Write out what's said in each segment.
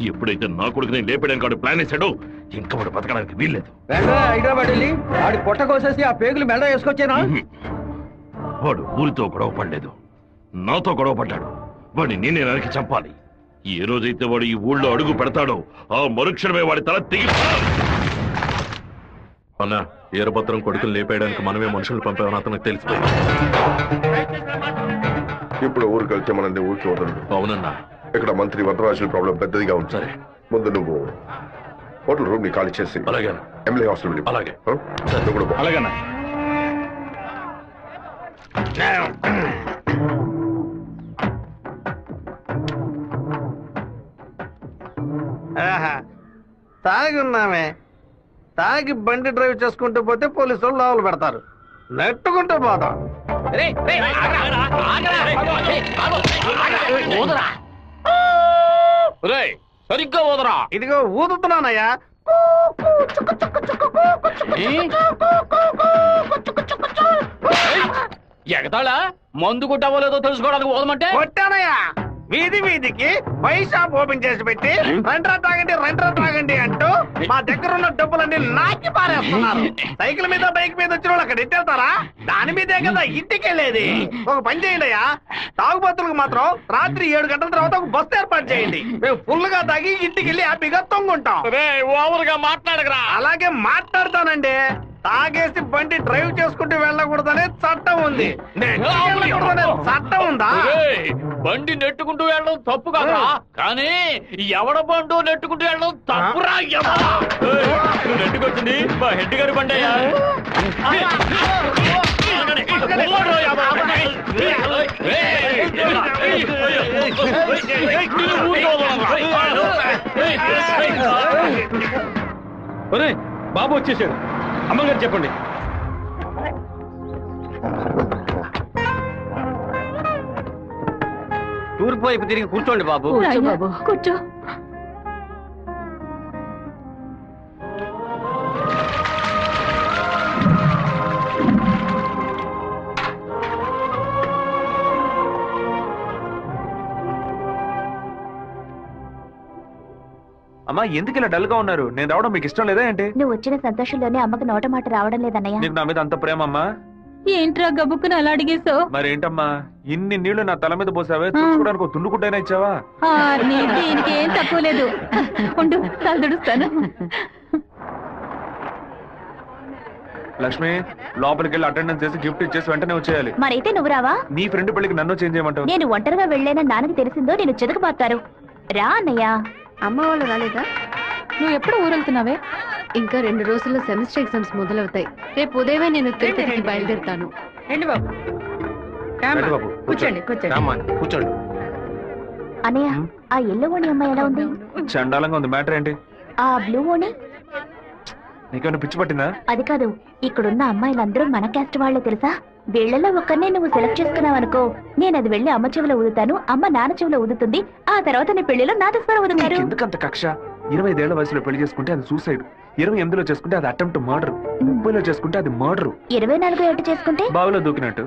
ఎప్పుడైతే నా కొడుకు నేను లేపేయడానికి వాడు ప్లాన్ వేసాడో ఇంకా వాడు బతకడానికి వీల్లేదు. హైదరాబాద్ వెళ్ళి వాడి పొట్ట కోసేసి ఆ పేగులు మెడ వేసుకొచ్చానా? వాడు ఊరితో గొడవ పడలేదు, నాతో గొడవ పడ్డాడు. వాడిని నేనే నరికి చంపాలి. ఏ రోజైతే వాడు ఈ ఊళ్ళో అడుగు పెడతాడో ఆ మరుక్షణమే వాడి తల తెగి. అన్న ఈరభద్రం కొడుకులు లేపేయడానికి మనమే మనుషులు పంపామని అతనికి తెలిసిపోయింది. ఇప్పుడు ఊరికి వెళ్తే మన ఊరికి వదలడు. అవునన్నా, ఇక్కడ మంత్రి వరదరాజుల ప్రాబ్లం పెద్దదిగా ఉంది. సరే, ముందు నువ్వు హోటల్ రూమ్ ని ఖాళీ చేసి అలాగే ఎమ్మెల్యే హాస్టల్. అలాగే అలాగేనా? తాగి ఉన్నామే, తాగి బండి డ్రైవ్ చేసుకుంటూ పోతే పోలీసు వాళ్ళు లోపల పెడతారు. నెట్టుకుంటూ పోతాం. సరిగ్గా ఊదరా. ఇదిగో ఊదుతున్నానయ్యా. ఎగతాళా మందు కొట్టావో తెలుసుకోవడానికి ఊదమంటే కొట్టానయ్యా. వీధి వీధికి పై షాప్ ఓపెన్ చేసి పెట్టి రెండ్రా తాగండి అంటూ మా దగ్గర ఉన్న డబ్బులన్నీ నాకి పారేస్తున్నారు. సైకిల్ మీద బైక్ మీద వచ్చిన వాళ్ళు అక్కడ ఎట్టేళ్తారా? దాని మీదే కదా ఇంటికి వెళ్ళేది. ఒక పని చేయండి అయ్యా, తాగుబోతులకు మాత్రం రాత్రి 7 గంటల తర్వాత ఒక బస్సు ఏర్పాటు చేయండి. మేము ఫుల్ గా తాగి ఇంటికి వెళ్ళి హ్యాపీగా తొంగుంటాం. ఓవర్గా మాట్లాడగరా. అలాగే మాట్లాడతానండి. తాగేసి బండి డ్రైవ్ చేసుకుంటూ వెళ్ళకూడదనే చట్టం ఉంది. చట్టం ఉందా? బండి నెట్టుకుంటూ వెళ్ళడం తప్పు కదా, కానీ ఎవడ బండు నెట్టుకుంటూ వెళ్ళడం తప్పురా. నెట్టుకొచ్చింది మా హెడ్ గారి బండి అయ్యా. బాబు వచ్చేసాడు. అమ్మగారు చెప్పండి. తూర్పు వైపు తిరిగి కూర్చోండి బాబు. కూర్చో. అమ్మా, ఎందుకు ఇలా డల్ గా ఉన్నారు? నేను రావడం మీకు ఇష్టం లేదా ఏంటి? నువ్వు వచ్చిన సంతోషంలోనే అమ్మకి నోట మాట రావడం లేదన్నయ్య. నీకు నా మీద అంత ప్రేమ అమ్మా? ఏంట్రా గబుక్కుని అలా అడిగేసావు? మరేంటమ్మా, ఇన్ని నీళ్లు నా తల మీద పోసావే, చూసుకోవడానికి ఒక తుండుకుంటైనా ఇచ్చావా? దీనికి ఏం తక్కువ లేదు. ఉండు, తలదుడుస్తాను. లక్ష్మి, లోపలికి వెళ్ళి అటెండెన్స్ చేసి గిఫ్ట్ ఇచ్చేసి వెంటనే వచ్చేయాలి. మరైతే నువ్వు రావా? నీ ఫ్రెండ్ పెళ్లికి నన్ను చేంజ్ చేయమంటావు? నేను ఒంటరిగా వెళ్ళానని నాన్నకి తెలిసిందో నేను చెదకబాతారు. రా అన్నయ్య. అమ్మ వాళ్ళు రాలేదా? నువ్వు ఎప్పుడు ఊరెళ్తున్నావే? ఇంకా 2 రోజుల్లో సెమిస్టర్ ఎగ్జామ్స్ మొదలవుతాయి. రేపు ఉదయమే నేను తిరుపతికి బయలుదేరుతాను. కూర్చోండి. అన్నయ్య, ఆ ఎల్లో ఓణి అమ్మాయి ఎలా ఉంది? చండాలంగా ఉంది. మ్యాటర్ ఏంటి? ఆ బ్లూ ఓణి నీకేమైనా పిచ్చి పట్టిందా? అది కాదు, ఇక్కడున్న అమ్మాయిలందరూ మన క్యాస్ట్ వాళ్లే తెలుసా? వీళ్లలో ఒక్కనే నువ్వు సెలెక్ట్ చేసుకున్నావు అనుకో, నేను అది వెళ్లి అమ్మ చెవిలో ఊదుతాను, అమ్మ నాన్న చెవిలో ఊదుతుంది, ఆ తర్వాత నీ పెళ్లిలో నా దస్వరం ఊదుతారు. ఎందుకంత కక్ష? 25 ఏళ్ల వయసులో పెళ్లి చేసుకుంటే అది సూసైడ్, 28లో చేసుకుంటే అది అటెంప్ట్ మర్డర్, 30లో చేసుకుంటే అది మర్డర్, 24 ఏట చేసుకుంటే బావిలో దూకినట్టు,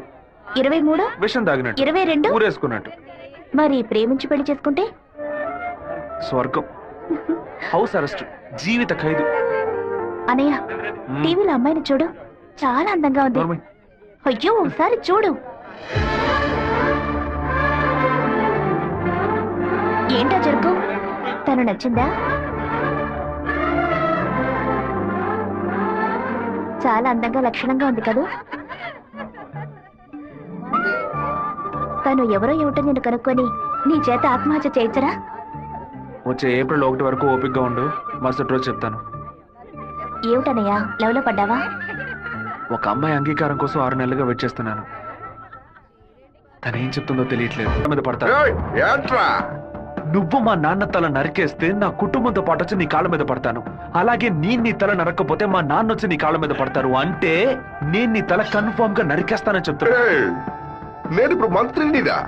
23 విషం తాగినట్టు, 22 ఊరేసుకున్నట్టు. మరి ప్రేమించి పెళ్లి చేసుకుంటే స్వర్గం, హౌస్ అరెస్ట్, జీవిత ఖైదు. అనయ్య, టీవీలో అమ్మాయిని చూడు, చాలా అందంగా ఉంది. అయ్యో, ఒకసారి చూడు. ఏంటా జరుగు? తను నచ్చిందా? చాలా అందంగా లక్షణంగా ఉంది కదూ. తను ఎవరో ఏమిటో నేను కనుక్కొని నీ చేత ఆత్మహత్య చేయించరా? వచ్చే ఏప్రిల్ 1 వరకు ఓపికగా ఉండు, మరుసటి రోజు చెప్తాను. ఏమిటనయ్యా, లవ్లో పడ్డావా? ఒక అమ్మాయి అంగీకారం కోసం 6 నెలలుగా వెయిట్ చేస్తున్నాను. తనేం చెప్తుందో తెలియట్లేదు. మీద పడతా. నువ్వు మా నాన్న తల నరికేస్తే నా కుటుంబంతో పాటు వచ్చి నీ కాళ్ళ మీద పడతాను. అలాగే నేను నీ తల నరకపోతే మా నాన్న వచ్చి నీ కాళ్ళ మీద పడతారు. అంటే నేను నీ తల కన్ఫర్మ్ గా నరికేస్తానని చెప్తాను. నేను ఇప్పుడు మంత్రినిరా.